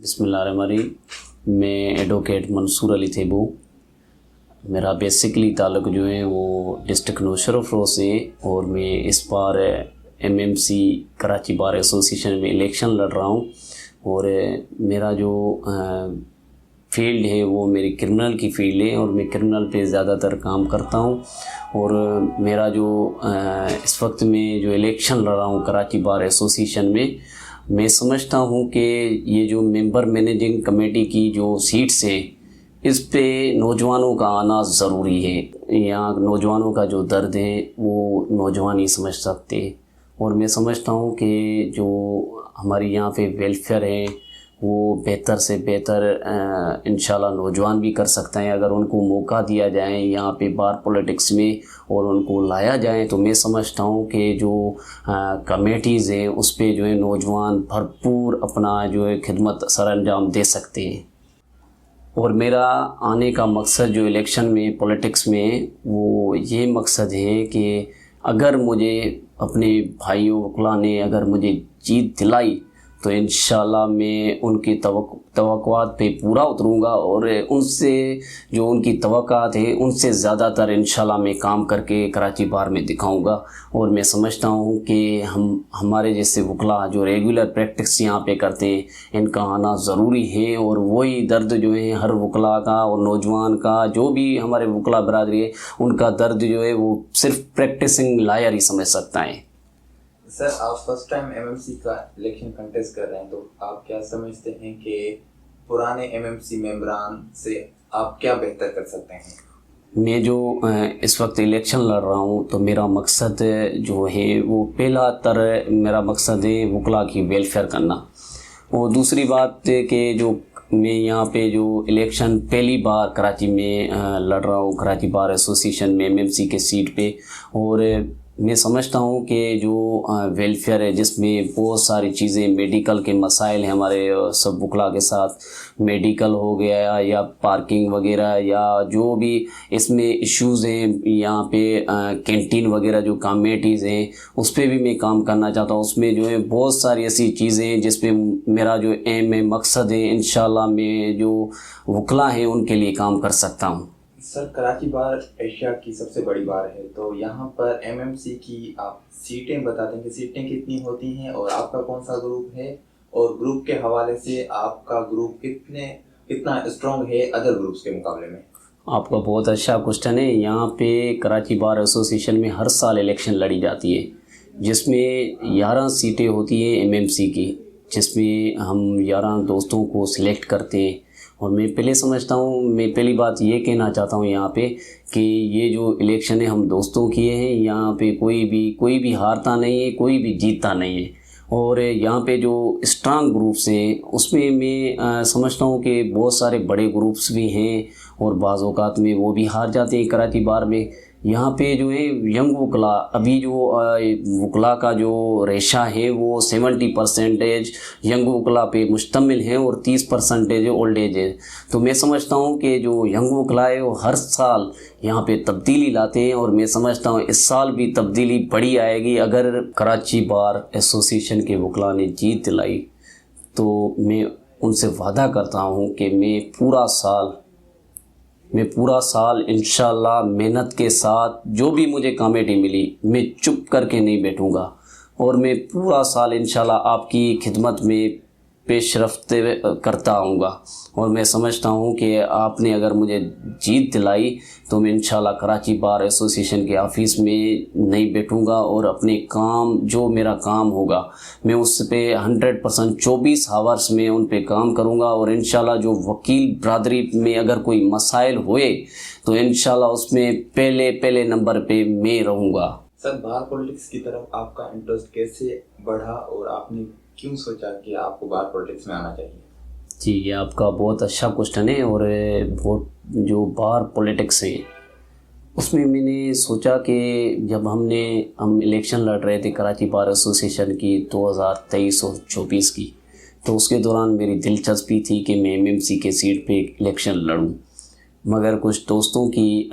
बिस्मिल्लाहिर्रहमानिर्रहीम। मैं एडवोकेट मंसूर अली थेबू। मेरा बेसिकली ताल्लुक़ जो है वो डिस्ट्रिक्ट नौशरफ से, और मैं इस बार एमएमसी कराची बार एसोसिएशन में इलेक्शन लड़ रहा हूँ। और मेरा जो फील्ड है वो मेरी क्रिमिनल की फील्ड है, और मैं क्रिमिनल पे ज़्यादातर काम करता हूँ। और मेरा जो इस वक्त में जो इलेक्शन लड़ रहा हूँ कराची बार एसोसिएशन में, मैं समझता हूँ कि ये जो मेंबर मैनेजिंग कमेटी की जो सीट्स है, इस पे नौजवानों का आना ज़रूरी है। यहाँ नौजवानों का जो दर्द है वो नौजवान ही समझ सकते हैं। और मैं समझता हूँ कि जो हमारी यहाँ पे वेलफेयर है वो बेहतर से बेहतर इंशाल्लाह नौजवान भी कर सकते हैं, अगर उनको मौका दिया जाए यहाँ पे बार पॉलिटिक्स में और उनको लाया जाए। तो मैं समझता हूँ कि जो कमेटीज़ हैं उस पे जो है नौजवान भरपूर अपना जो है खिदमत सरअंजाम दे सकते हैं। और मेरा आने का मकसद जो इलेक्शन में पॉलिटिक्स में वो ये मकसद है कि अगर मुझे अपने भाइयों वकला ने अगर मुझे जीत दिलाई तो इंशाल्लाह मैं उनकी तवक्कुआत पे पूरा उतरूँगा, और उनसे जो उनकी तवक्कुआत है उनसे ज़्यादातर इंशाल्लाह मैं काम करके कराची बार में दिखाऊंगा। और मैं समझता हूँ कि हमारे जैसे वकला जो रेगुलर प्रैक्टिस यहाँ पे करते हैं, इनका आना ज़रूरी है। और वही दर्द जो है हर वकला का और नौजवान का, जो भी हमारे वकला बरादरी है, उनका दर्द जो है वो सिर्फ प्रैक्टिसिंग लायर ही समझ सकता है। सर, आप फर्स्ट टाइम एमएमसी का इलेक्शन कंटेस्ट कर रहे हैं, तो आप क्या समझते हैं कि पुराने एमएमसी मेंबरान से आप क्या बेहतर कर सकते हैं? मैं जो इस वक्त इलेक्शन लड़ रहा हूँ तो मेरा मकसद जो है वो पहला मेरा मकसद है वकला की वेलफेयर करना। और दूसरी बात कि जो मैं यहाँ पे जो इलेक्शन पहली बार कराची में लड़ रहा हूँ, कराची बार एसोसिएशन में एमएमसी के सीट पे, और मैं समझता हूँ कि जो वेलफेयर है जिसमें बहुत सारी चीज़ें, मेडिकल के मसाइल हैं हमारे सब वकला के साथ, मेडिकल हो गया या पार्किंग वगैरह, या जो भी इसमें इश्यूज़ हैं यहाँ पे कैंटीन वगैरह जो कमेटीज़ हैं उस पर भी मैं काम करना चाहता हूँ। उसमें जो है बहुत सारी ऐसी चीज़ें हैं जिसमें मेरा जो एम है, मकसद है, इंशाल्लाह मैं जो वकला हैं उनके लिए काम कर सकता हूँ। सर, कराची बार एशिया की सबसे बड़ी बार है, तो यहाँ पर एमएमसी की आप सीटें बता दें कि सीटें कितनी होती हैं और आपका कौन सा ग्रुप है, और ग्रुप के हवाले से आपका ग्रुप कितना स्ट्रॉन्ग है अदर ग्रुप्स के मुकाबले में? आपका बहुत अच्छा क्वेश्चन है। यहाँ पे कराची बार एसोसिएशन में हर साल इलेक्शन लड़ी जाती है, जिसमें 11 सीटें होती हैं एमएमसी की, जिसमें हम 11 दोस्तों को सिलेक्ट करते हैं। और मैं पहली बात ये कहना चाहता हूँ यहाँ पे कि ये जो इलेक्शन है हम दोस्तों किए हैं, यहाँ पे कोई भी हारता नहीं है, कोई भी जीतता नहीं है। और यहाँ पे जो स्ट्रांग ग्रुप्स हैं उसमें मैं समझता हूँ कि बहुत सारे बड़े ग्रुप्स भी हैं, और बाज़ औक़ात में वो भी हार जाते हैं कराची बार में। यहाँ पे जो है यंग वकला, अभी जो वकला का जो रेशा है वो 70% यंग वकला पे मुश्तमिल है और 30% ओल्ड एज है। तो मैं समझता हूँ कि जो यंग वकला है वो हर साल यहाँ पे तब्दीली लाते हैं, और मैं समझता हूँ इस साल भी तब्दीली बड़ी आएगी। अगर कराची बार एसोसिएशन के वकला ने जीत दिलाई तो मैं उनसे वादा करता हूँ कि मैं पूरा साल इंशाल्लाह मेहनत के साथ, जो भी मुझे कमेटी मिली मैं चुप करके नहीं बैठूँगा, और मैं पूरा साल इंशाल्लाह आपकी खिदमत में पेशरफ्त करता आऊँगा। और मैं समझता हूँ कि आपने अगर मुझे जीत दिलाई तो मैं इंशाल्लाह कराची बार एसोसिएशन के ऑफ़िस में नहीं बैठूँगा, और अपने काम, जो मेरा काम होगा मैं उस पे 100% 24 आवर्स में उन पे काम करूँगा। और इंशाल्लाह जो वकील बरादरी में अगर कोई मसाइल हुए तो इंशाल्लाह उसमें पहले नंबर पे मैं रहूँगा। सर, बार पॉलिटिक्स की तरफ आपका इंटरेस्ट कैसे बढ़ा और आपने क्यों सोचा कि आपको बार पॉलिटिक्स में आना चाहिए? जी, ये आपका बहुत अच्छा क्वेश्चन है। और जो बार पॉलिटिक्स है उसमें मैंने सोचा कि जब हम इलेक्शन लड़ रहे थे कराची बार एसोसिएशन की 2023 और 24 की, तो उसके दौरान मेरी दिलचस्पी थी कि मैं एमएमसी के सीट पे इलेक्शन लड़ूं। मगर कुछ दोस्तों की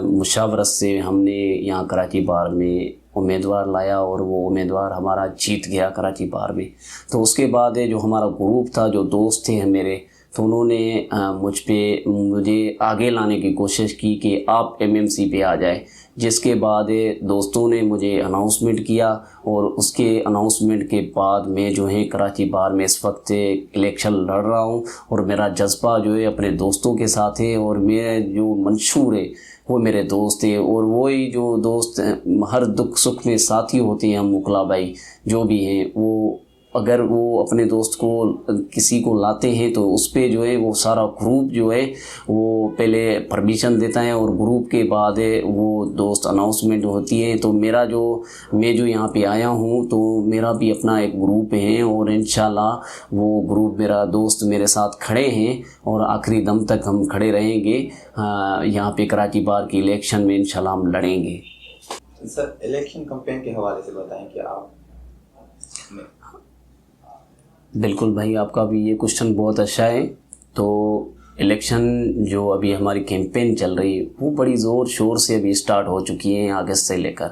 मुशावरत से हमने यहाँ कराची बार में उम्मीदवार लाया और वो उम्मीदवार हमारा जीत गया कराची बार में। तो उसके बाद जो हमारा ग्रुप था, जो दोस्त थे मेरे, तो उन्होंने मुझे आगे लाने की कोशिश की कि आप एमएमसी पे आ जाए। जिसके बाद दोस्तों ने मुझे अनाउंसमेंट किया और उसके अनाउंसमेंट के बाद मैं जो है कराची बार में इस वक्त इलेक्शन लड़ रहा हूँ और मेरा जज्बा जो है अपने दोस्तों के साथ है और मेरे जो मंशूर है वो मेरे दोस्त है और वही जो दोस्त हर दुख सुख में साथी होते हैं। हम मुकला भाई जो भी हैं, वो अगर वो अपने दोस्त को किसी को लाते हैं तो उस पे जो है वो सारा ग्रुप जो है वो पहले परमिशन देता है और ग्रुप के बाद वो दोस्त अनाउंसमेंट होती है। तो मैं जो यहाँ पे आया हूँ तो मेरा भी अपना एक ग्रुप है और इंशाल्लाह वो ग्रुप मेरा दोस्त मेरे साथ खड़े हैं और आखिरी दम तक हम खड़े रहेंगे। यहाँ पे कराची बार की इलेक्शन में इंशाल्लाह हम लड़ेंगे। सर, इलेक्शन कैंपेन के हवाले से बताएं कि आप। बिल्कुल भाई, आपका भी ये क्वेश्चन बहुत अच्छा है। तो इलेक्शन जो अभी हमारी कैंपेन चल रही है वो बड़ी ज़ोर शोर से अभी स्टार्ट हो चुकी है अगस्त से लेकर।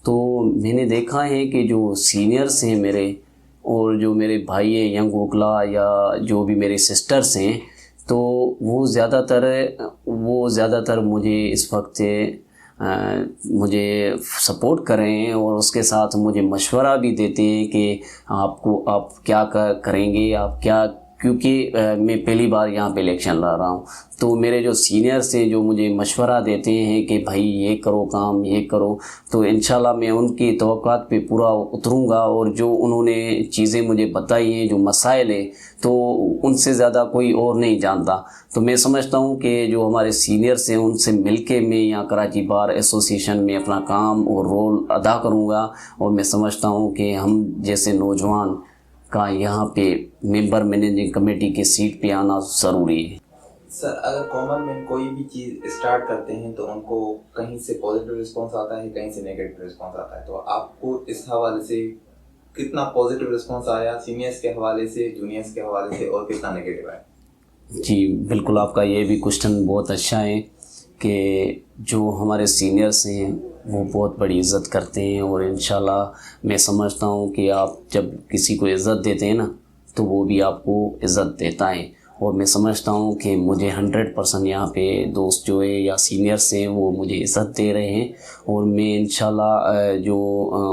तो मैंने देखा है कि जो सीनियर्स हैं मेरे और जो मेरे भाई हैं यंग वोकला या जो भी मेरे सिस्टर्स हैं, तो वो ज़्यादातर मुझे इस वक्त मुझे सपोर्ट करें और उसके साथ मुझे मशवरा भी देते हैं कि आप क्या करेंगे, आप क्या, क्योंकि मैं पहली बार यहाँ पे इलेक्शन लड़ रहा हूँ। तो मेरे जो सीनियर्स हैं जो मुझे मशवरा देते हैं कि भाई ये करो काम, ये करो, तो इंशाल्लाह मैं उनकी तवक्कात पे पूरा उतरूँगा और जो उन्होंने चीज़ें मुझे बताई हैं, जो मसाइल है, तो उनसे ज़्यादा कोई और नहीं जानता। तो मैं समझता हूँ कि जो हमारे सीनियर्स हैं उनसे मिलके मैं यहाँ कराची बार एसोसिएशन में अपना काम और रोल अदा करूँगा और मैं समझता हूँ कि हम जैसे नौजवान का यहाँ पे मेंबर मैनेजिंग कमेटी की सीट पे आना ज़रूरी है। सर, अगर कॉमन मैन कोई भी चीज़ स्टार्ट करते हैं तो उनको कहीं से पॉजिटिव रिस्पांस आता है, कहीं से नेगेटिव रिस्पांस आता है, तो आपको इस हवाले से कितना पॉजिटिव रिस्पांस आया सीनियर्स के हवाले से, जूनियर्स के हवाले से, और कितना नेगेटिव आया? जी बिल्कुल, आपका ये भी क्वेश्चन बहुत अच्छा है कि जो हमारे सीनियर्स हैं वो बहुत बड़ी इज़्ज़त करते हैं और इंशाल्लाह मैं समझता हूँ कि आप जब किसी को इज़्ज़त देते हैं ना तो वो भी आपको इज़्ज़त देता है। और मैं समझता हूँ कि मुझे 100% यहाँ पे दोस्त जो है या सीनियर्स हैं वो मुझे इज़्ज़त दे रहे हैं और मैं इंशाल्लाह जो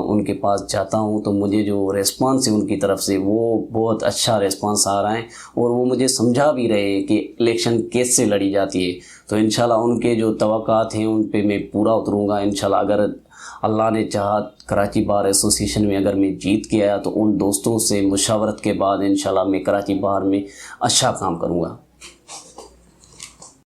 उनके पास जाता हूँ तो मुझे जो रिस्पांस है उनकी तरफ से वो बहुत अच्छा रिस्पांस आ रहा है और वो मुझे समझा भी रहे हैं कि इलेक्शन कैसे लड़ी जाती है। तो इंशाल्लाह उनके जो तवक्कात हैं उन पे मैं पूरा उतरूँगा इंशाल्लाह। अगर अल्लाह ने चाहा कराची बार एसोसिएशन में अगर मैं जीत के आया तो उन दोस्तों से मुशावरत के बाद इंशाल्लाह मैं कराची बार में अच्छा काम करूँगा।